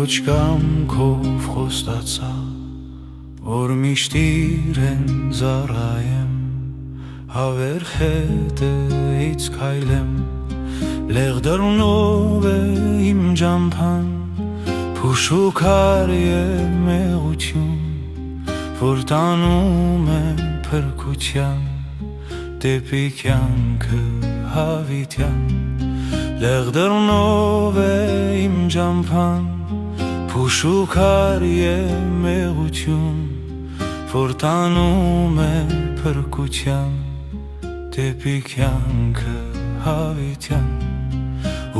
Տիրոջ կամքով խոստացա, որ միշտ իրեն զառայեմ, հավեր հետից քայլեմ, լեղ դռնով է իմ ջամփան, փուշուքար և մեղություն, որ տանում եմ փրկության, դեպի կյանքը հավիտյան, լեղ դռնով է իմ ջամփան, փուշուքար և մեղություն, որ տանում եմ փրկության, դեպի կյանքը հավիտյան,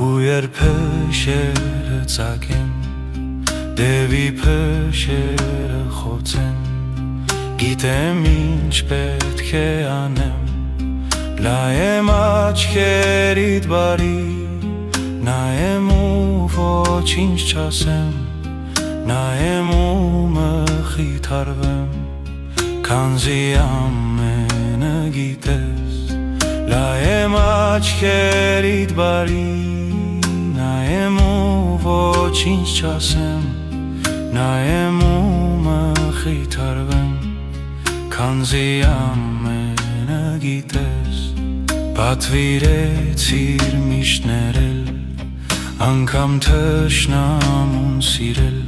ու երբ փշերը ծագեն, դեպի փշերը խոցեն, գիտեմ ինչ պետք է անեմ, լայեմ աչքերիդ բարի, նայեմ ու ոչինչ չասեմ, նայեմ ու մխիթարվեմ, քանզի ամենը գիտես, լայեմ աչքերիդ բարի, նայեմ ու ոչինչ չասեմ, նայեմ ու մխիթարվեմ, քանզի ամենը գիտես, պատվիրեցիր միշտ ներել, անգամ թշնամուն սիրել,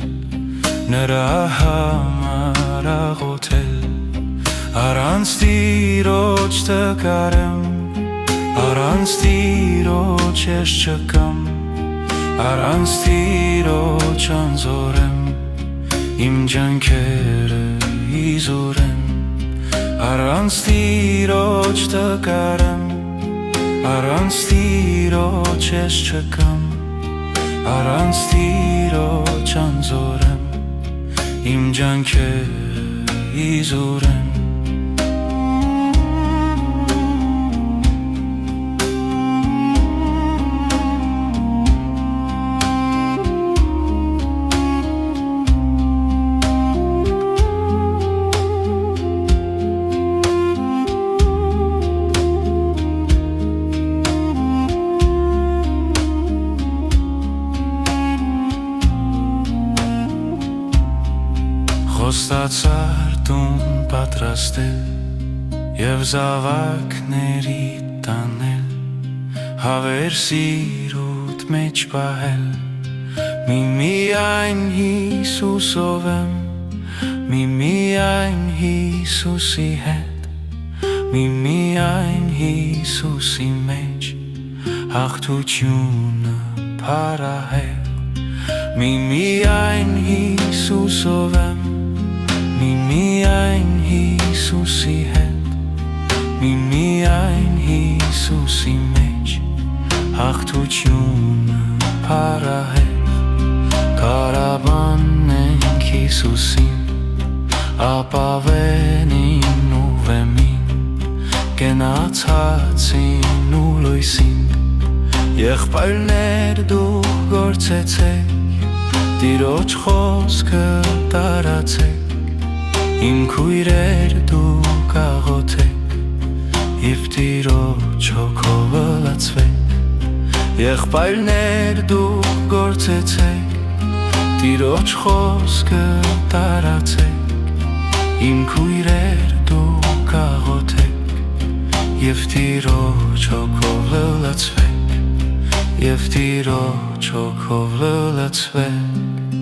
նրա համար աղոթել, առանց Տիրոջ տկարեմ, առանց Տիրոջ ես չկամ, առանց Տիրոջ անզորեմ, իմ ջանքերը իզուր են, առանց Տիրոջ տկարեմ, առանց Տիրոջ ես չկամ, առանց Տիրոջ անզորեմ, իմ ջանքերը իզուր են։ Խոստացար տուն պատրաստել և զավակների տանել, հավեր սիրուդ մեջ պահել, միմիայն Հիսուսով եմ, միմիայն Հիսուսի հետ, միմիայն Հիսուսի մեջ հաղթությունը փարահել, միմիայն Հիսուսով եմ, միմիայն Հիսուսի հետ, միմիայն Հիսուսի մեջ հաղթությունը փարահել, կարաբանենք Հիսուսին, ապավենին ու վեմին, գնացածին ու լույսին, եղբայրներ դուք գործեցեք, Տիրոջ խոսքը տարածեք, իմ քույրեր դուք աղոթեք, և Տիրոջ հոգով լացվեք, եղբայրներ դուք գործեցեք, Տիրոջ խոսքը տարածեք, իմ քույրեր դուք աղոթեք, և Տիրոջ հոգով լացվեք, և Տիրոջ հոգով լացվեք,